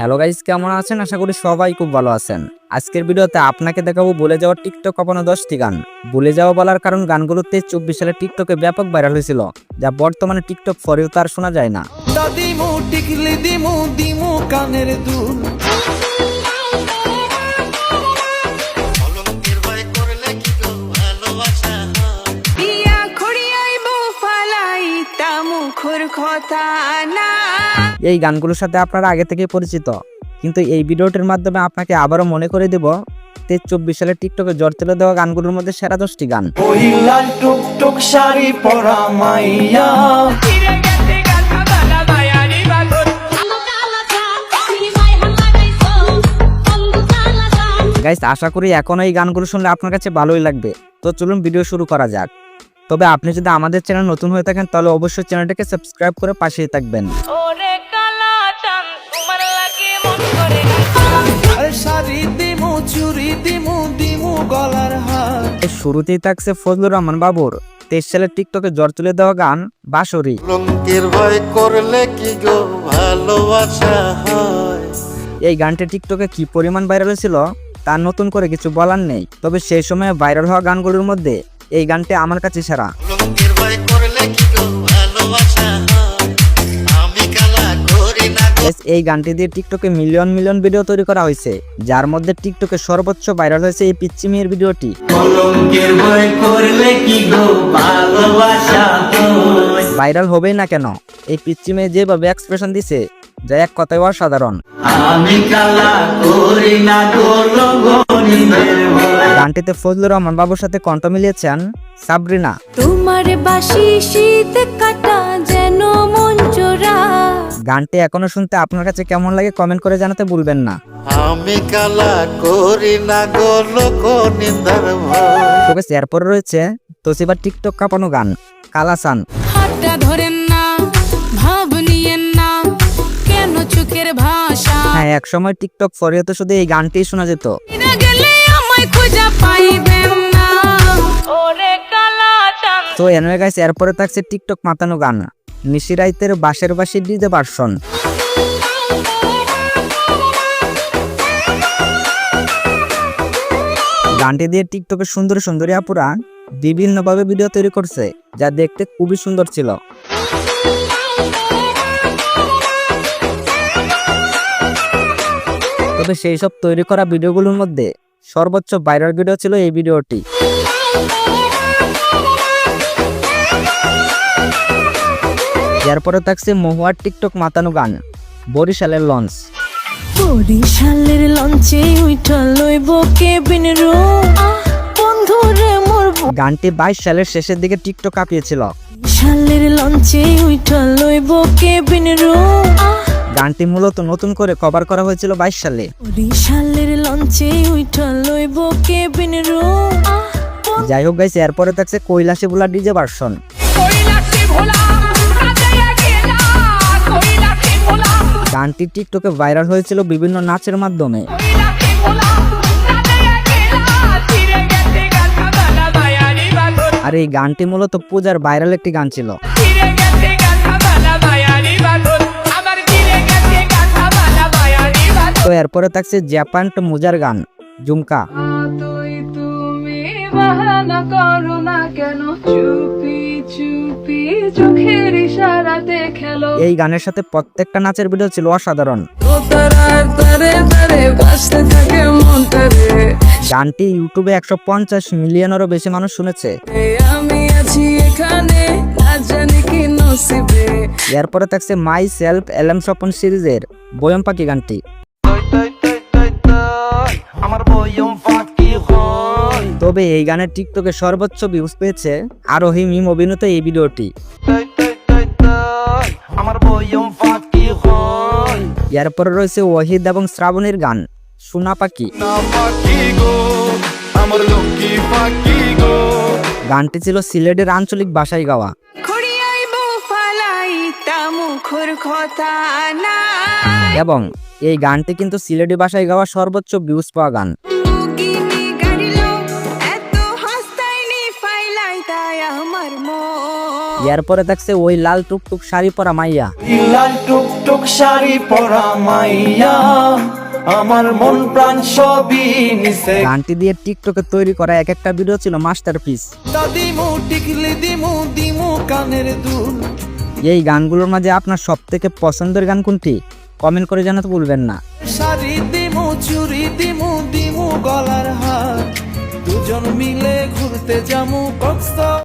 Hello guys, কেমন আছেন? আশা করি সবাই খুব ভালো আছেন। আজকের ভিডিওতে আপনাকে দেখাবো ভুলে যাওয়া টিকটক কাঁপানো 10টি গান। ভুলে যাওয়া বলার কারণ গানগুলোতে 24 সালে টিকটকে ব্যাপক ভাইরাল হয়েছিল, যা বর্তমানে টিকটক ফরেও তার শোনা যায় না। দাদিমু টিকলি দিমু দিমু কানের দুল এই গানগুলোর সাথে আপনারা আগে থেকে পরিচিত, কিন্তু এই ভিডিওটির মাধ্যমে আপনাকে আবারও মনে করে দেব 24 সালে টিকটকে জ্বর তুলে দেওয়া গানগুলোর মধ্যে সেরা 10টি গান। ওই লাল টুকটুক শাড়ি পরা মাইয়া গাইস, আশা করি এখন এই গানগুলো শুনলে আপনার কাছে ভালোই লাগবে। তো চলুন ভিডিও শুরু করা যাক। তবে আপনি যদি আমাদের চ্যানেল নতুন হয়ে থাকেন তাহলে অবশ্যই চ্যানেলটাকে সাবস্ক্রাইব করে পাশেই থাকবেন। শাড়ি দিমু চুরি দিমু দিমু গলার হার। শুরুতেই থাকছে ফজলুর রহমান বাবুর 23 সালে টিকটকে জ্বর তুলে দেওয়া গান বাঁশরি। লঙ্কের ভয় করলে কি গো ভালোবাসা হয়। এই গানটি টিকটকে কি পরিমাণ ভাইরাল হয়েছিল তার নতুন করে কিছু বলার নেই, তবে সেই সময় ভাইরাল হওয়া গানগুলোর মধ্যে এই গানটি আমার কাছে সেরা। লঙ্কের ভয় করলে কি গো ভালোবাসা হয়। আমি কালা করি না গো। এই গানটি দিয়ে টিকটকে মিলিয়ন মিলিয়ন ভিডিও তৈরি করা হয়েছে, যার মধ্যে টিকটকে সর্বোচ্চ ভাইরাল হয়েছে এই পিচ্চি মেয়ের ভিডিওটি। লঙ্কের ভয় করলে কি গো ভালোবাসা হয়। ভাইরাল হবেই না কেন, এই পিচ্চি মেয়ে যেভাবে এক্সপ্রেশন দিছে যা এক কথায় অসাধারণ। আমি কালা করি না গো লগনের ভয়। গানটিতে ফজলুর রহমান বাবুর সাথে কণ্ঠ মিলিয়েছেন সাবরিনা। তোমার বাসি শীত কাটা যেন মন চোরা। গানটি এখনো শুনতে আপনার কাছে কেমন লাগে কমেন্ট করে জানাতে ভুলবেন না। আমি কালা করি না গো লোক নিন্দার ভয়। তবে এরপর রয়েছে তোসিবার টিকটক কাঁপানো গান কালাসান। হাতটা ধরেন না, ভাব নিয়েন না, কেন চোখের ভাষা। হ্যাঁ, এক সময় টিকটক ফরিয়াতে শুধু এই গানটিই শোনা যেত। ফিরে গেলে আমায় খুঁজে পাইবেন না। ওরে কালাচান। তো এনওয়ে গাইস, এরপরে থাকছে টিকটক মাতানো গান নিশিরাইতের বাঁশের বাঁশি ডিজে ভার্সন। গানটি দিয়ে টিকটকের সুন্দরী সুন্দরী আপুরা বিভিন্নভাবে ভিডিও তৈরি করছে, যা দেখতে খুবই সুন্দর ছিল। তবে সেই সব তৈরি করা ভিডিওগুলোর মধ্যে সর্বোচ্চ ভাইরাল ভিডিও ছিল এই ভিডিওটি। এরপরে থাকছে মহুয়ার টিকটক মাতানো গান বরিশালের লঞ্চ। বরিশালের লঞ্চে উঠা লইব কেবিন রুম। বন্ধু রে মোর গানটি 22 সালের শেষের দিকে টিকটক কাঁপিয়েছিল। বরিশালের লঞ্চে উঠা লইব কেবিন রুম। গানটি মূলত নতুন করে কভার করা হয়েছিল 22 সালে। বরিশালের লঞ্চে উঠা লইব কেবিন রুম। যাই হোক গাইস, এরপরে থাকছে কৈলাসী ভোলা ডিজে ভার্সন। গানটি টিকটকে ভাইরাল হয়েছিল বিভিন্ন নাচের মাধ্যমে। আর এই গানটি মূলত পূজার ভাইরাল একটি গান ছিল। তো এরপরে থাকছে জাপান টু মুজার গান ঝুমকা। এই গানের সাথে প্রত্যেকটা নাচের ভিডিও ছিল অসাধারণ। গানটি ইউটিউবে 150 মিলিয়নেরও বেশি মানুষ শুনেছে। এরপরে থাকছে মাই সেলফ এলএম স্বপন সিরিজের বয়ম পাখি গানটি। তবে এই গানের টিকটকে সর্বোচ্চ ভিউজ পেয়েছে আরোহী মিম অভিনীত এই ভিডিওটি। এরপরে রয়েছে ওয়াহিদ এবং শ্রাবণীর গান সোনা পাখি। গানটি ছিল সিলেটের আঞ্চলিক ভাষায় গাওয়া। এবং এই গানটি কিন্তু সিলেটি ভাষায় গাওয়া সর্বোচ্চ ভিউজ পাওয়া গান। এরপরে থাকছে ওই লাল টুকটুক শাড়ি পরা মাইয়া। লাল টুকটুক শাড়ি পরা মাইয়া আমার মন প্রাণ সবই নিছে। গানটি দিয়ে টিকটকে তৈরি করা এক একটা ভিডিও ছিল মাস্টারপিস। দিমু টিকলি দিমু দিমু কানের দুল। এই গানগুলোর মাঝে আপনার সব থেকে পছন্দের গান কোনটি কমেন্ট করে জানাতে ভুলবেন না। শাড়ি দিমু চুরি দিমু দিমু গলার হার দুজন মিলে ঘুরতে যামু কক্স